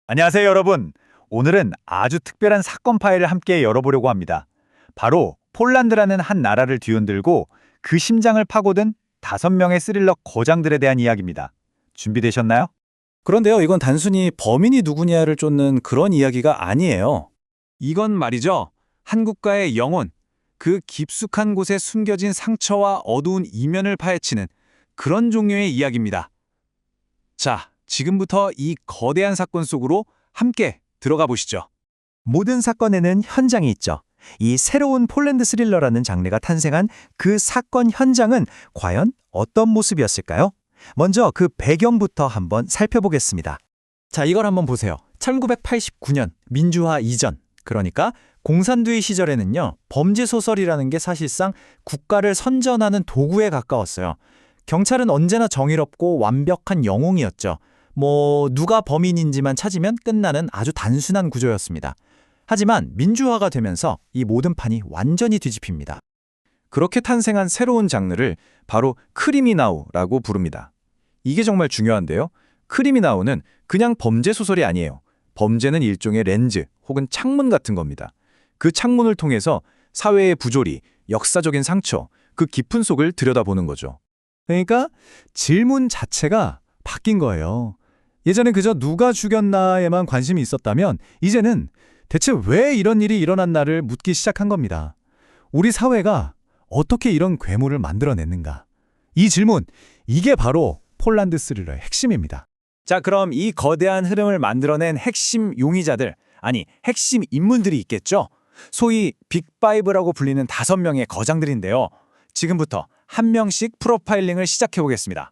안녕하세요, 여러분. 오늘은 아주 특별한 사건 파일을 함께 열어보려고 합니다. 바로 폴란드라는 한 나라를 뒤흔들고 그 심장을 파고든 5명의 스릴러 거장들에 대한 이야기입니다. 준비되셨나요? 그런데요, 이건 단순히 범인이 누구냐를 쫓는 그런 이야기가 아니에요. 이건 말이죠. 한 국가의 영혼, 그 깊숙한 곳에 숨겨진 상처와 어두운 이면을 파헤치는 그런 종류의 이야기입니다. 자, 지금부터 이 거대한 사건 속으로 함께 들어가 보시죠. 모든 사건에는 현장이 있죠. 이 새로운 폴란드 스릴러라는 장르가 탄생한 그 사건 현장은 과연 어떤 모습이었을까요? 먼저 그 배경부터 한번 살펴보겠습니다. 자, 이걸 한번 보세요. 1989년 민주화 이전, 그러니까 공산주의 시절에는요, 범죄 소설이라는 게 사실상 국가를 선전하는 도구에 가까웠어요. 경찰은 언제나 정의롭고 완벽한 영웅이었죠. 누가 범인인지만 찾으면 끝나는 아주 단순한 구조였습니다. 하지만 민주화가 되면서 이 모든 판이 완전히 뒤집힙니다. 그렇게 탄생한 새로운 장르를 바로 크리미나우라고 부릅니다. 이게 정말 중요한데요. 크리미나우는 그냥 범죄 소설이 아니에요. 범죄는 일종의 렌즈 혹은 창문 같은 겁니다. 그 창문을 통해서 사회의 부조리, 역사적인 상처, 그 깊은 속을 들여다보는 거죠. 그러니까 질문 자체가 바뀐 거예요. 예전에 그저 누가 죽였나에만 관심이 있었다면 이제는 대체 왜 이런 일이 일어났나를 묻기 시작한 겁니다. 우리 사회가 어떻게 이런 괴물을 만들어냈는가? 이 질문, 이게 바로 폴란드 스릴러의 핵심입니다. 자, 그럼 이 거대한 흐름을 만들어낸 핵심 용의자들, 아니 핵심 인물들이 있겠죠? 소위 빅5라고 불리는 5명의 거장들인데요. 지금부터 한 명씩 프로파일링을 시작해 보겠습니다.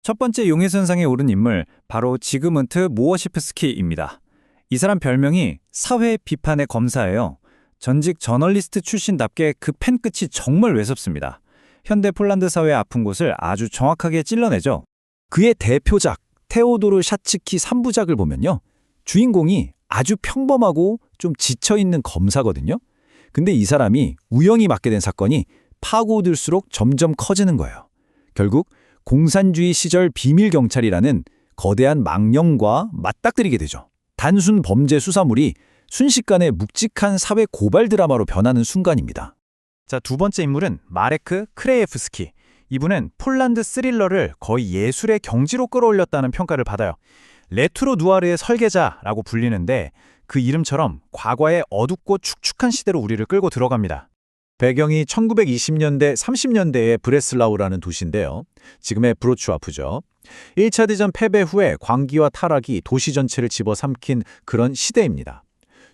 첫 번째 용의선상에 오른 인물, 바로 지그문트 모어시프스키입니다. 이 사람 별명이 사회 비판의 검사예요. 전직 저널리스트 출신답게 그 펜 끝이 정말 외섭습니다. 현대 폴란드 사회의 아픈 곳을 아주 정확하게 찔러내죠. 그의 대표작 테오도르 샤츠키 3부작을 보면요, 주인공이 아주 평범하고 좀 지쳐있는 검사거든요. 근데 이 사람이 우연히 맡게 된 사건이 파고들수록 점점 커지는 거예요. 결국 공산주의 시절 비밀경찰이라는 거대한 망령과 맞닥뜨리게 되죠. 단순 범죄 수사물이 순식간에 묵직한 사회 고발 드라마로 변하는 순간입니다. 자, 두 번째 인물은 마레크 크레예프스키. 이분은 폴란드 스릴러를 거의 예술의 경지로 끌어올렸다는 평가를 받아요. 레트로 누아르의 설계자라고 불리는데 그 이름처럼 과거의 어둡고 축축한 시대로 우리를 끌고 들어갑니다. 배경이 1920년대, 30년대의 브레슬라우라는 도시인데요. 지금의 브로츠와프죠. 1차 대전 패배 후에 광기와 타락이 도시 전체를 집어삼킨 그런 시대입니다.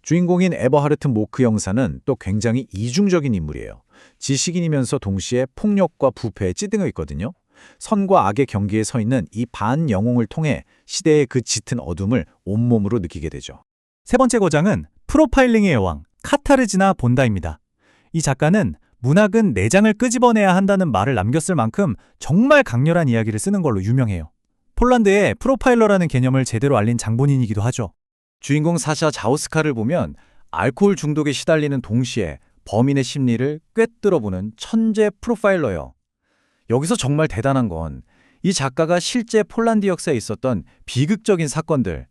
주인공인 에버하르트 모크 형사는 또 굉장히 이중적인 인물이에요. 지식인이면서 동시에 폭력과 부패에 찌들어 있거든요. 선과 악의 경계에 서 있는 이 반영웅을 통해 시대의 그 짙은 어둠을 온몸으로 느끼게 되죠. 세 번째 거장은 프로파일링의 여왕, 카타르지나 본다입니다. 이 작가는 문학은 내장을 끄집어내야 한다는 말을 남겼을 만큼 정말 강렬한 이야기를 쓰는 걸로 유명해요. 폴란드에 프로파일러라는 개념을 제대로 알린 장본인이기도 하죠. 주인공 사샤 자우스카를 보면 알코올 중독에 시달리는 동시에 범인의 심리를 꿰뚫어보는 천재 프로파일러예요. 여기서 정말 대단한 건 이 작가가 실제 폴란드 역사에 있었던 비극적인 사건들,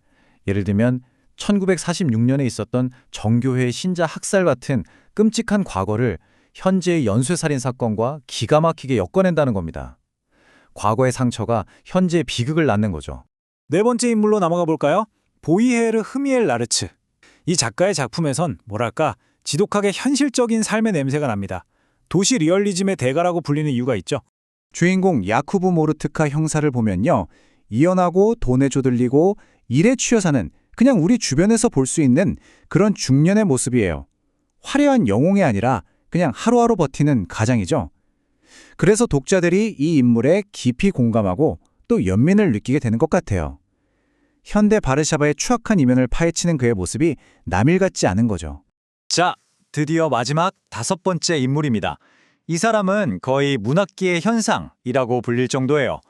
예를 들면 1946년에 있었던 정교회 신자 학살 같은 끔찍한 과거를 현재의 연쇄살인 사건과 기가 막히게 엮어낸다는 겁니다. 과거의 상처가 현재의 비극을 낳는 거죠. 네 번째 인물로 넘어가 볼까요? 보이헤르 흐미엘 라르츠. 이 작가의 작품에선 뭐랄까 지독하게 현실적인 삶의 냄새가 납니다. 도시 리얼리즘의 대가라고 불리는 이유가 있죠. 주인공 야쿠브 모르트카 형사를 보면요, 이혼하고 돈에 조들리고 일에 취해 사는 그냥 우리 주변에서 볼 수 있는 그런 중년의 모습이에요. 화려한 영웅이 아니라 그냥 하루하루 버티는 가장이죠. 그래서 독자들이 이 인물에 깊이 공감하고 또 연민을 느끼게 되는 것 같아요. 현대 바르샤바의 추악한 이면을 파헤치는 그의 모습이 남일 같지 않은 거죠. 자, 드디어 마지막 5번째 인물입니다. 이 사람은 거의 문학계의 현상이라고 불릴 정도예요.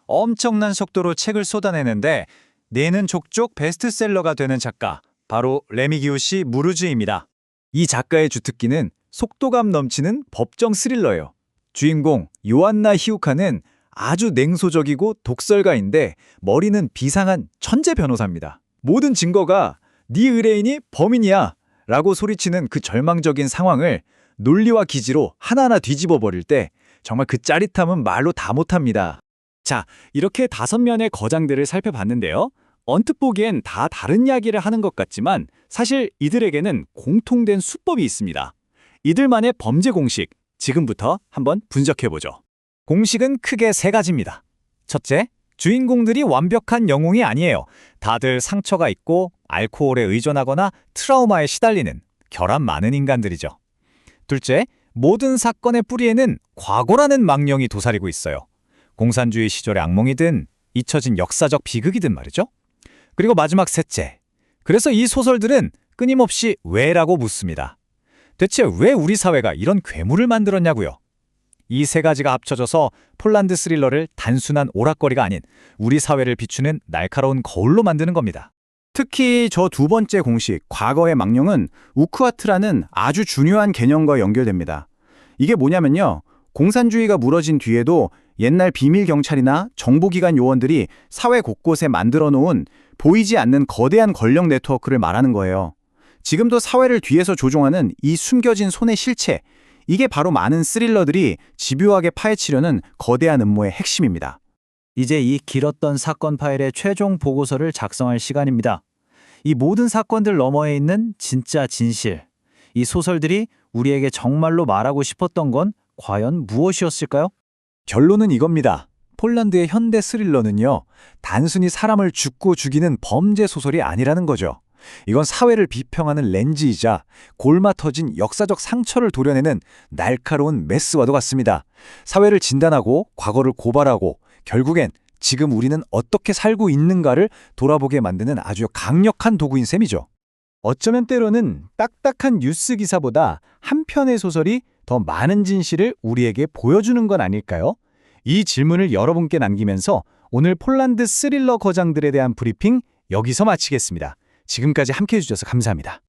엄청난 속도로 책을 쏟아내는데 내는 족족 베스트셀러가 되는 작가, 바로 레미기우시 무르즈입니다. 이 작가의 주특기는 속도감 넘치는 법정 스릴러예요. 주인공 요안나 히우카는 아주 냉소적이고 독설가인데 머리는 비상한 천재 변호사입니다. 모든 증거가 네 의뢰인이 범인이야 라고 소리치는 그 절망적인 상황을 논리와 기지로 하나하나 뒤집어 버릴 때 정말 그 짜릿함은 말로 다 못합니다. 자, 이렇게 5면의 거장들을 살펴봤는데요. 언뜻 보기엔 다 다른 이야기를 하는 것 같지만 사실 이들에게는 공통된 수법이 있습니다. 이들만의 범죄 공식, 지금부터 한번 분석해보죠. 공식은 크게 3가지입니다. 첫째, 주인공들이 완벽한 영웅이 아니에요. 다들 상처가 있고 알코올에 의존하거나 트라우마에 시달리는 결함 많은 인간들이죠. 둘째, 모든 사건의 뿌리에는 과거라는 망령이 도사리고 있어요. 공산주의 시절의 악몽이든 잊혀진 역사적 비극이든 말이죠. 그리고 마지막 셋째, 그래서 이 소설들은 끊임없이 왜라고 묻습니다. 대체 왜 우리 사회가 이런 괴물을 만들었냐고요? 이 3가지가 합쳐져서 폴란드 스릴러를 단순한 오락거리가 아닌 우리 사회를 비추는 날카로운 거울로 만드는 겁니다. 특히 저 2번째 공식, 과거의 망령은 우크와트라는 아주 중요한 개념과 연결됩니다. 이게 뭐냐면요. 공산주의가 무너진 뒤에도 옛날 비밀 경찰이나 정보기관 요원들이 사회 곳곳에 만들어 놓은 보이지 않는 거대한 권력 네트워크를 말하는 거예요. 지금도 사회를 뒤에서 조종하는 이 숨겨진 손의 실체, 이게 바로 많은 스릴러들이 집요하게 파헤치려는 거대한 음모의 핵심입니다. 이제 이 길었던 사건 파일의 최종 보고서를 작성할 시간입니다. 이 모든 사건들 너머에 있는 진짜 진실, 이 소설들이 우리에게 정말로 말하고 싶었던 건 과연 무엇이었을까요? 결론은 이겁니다. 폴란드의 현대 스릴러는요, 단순히 사람을 죽고 죽이는 범죄 소설이 아니라는 거죠. 이건 사회를 비평하는 렌즈이자 골마 터진 역사적 상처를 도려내는 날카로운 메스와도 같습니다. 사회를 진단하고 과거를 고발하고 결국엔 지금 우리는 어떻게 살고 있는가를 돌아보게 만드는 아주 강력한 도구인 셈이죠. 어쩌면 때로는 딱딱한 뉴스 기사보다 한 편의 소설이 더 많은 진실을 우리에게 보여주는 건 아닐까요? 이 질문을 여러분께 남기면서 오늘 폴란드 스릴러 거장들에 대한 브리핑 여기서 마치겠습니다. 지금까지 함께해 주셔서 감사합니다.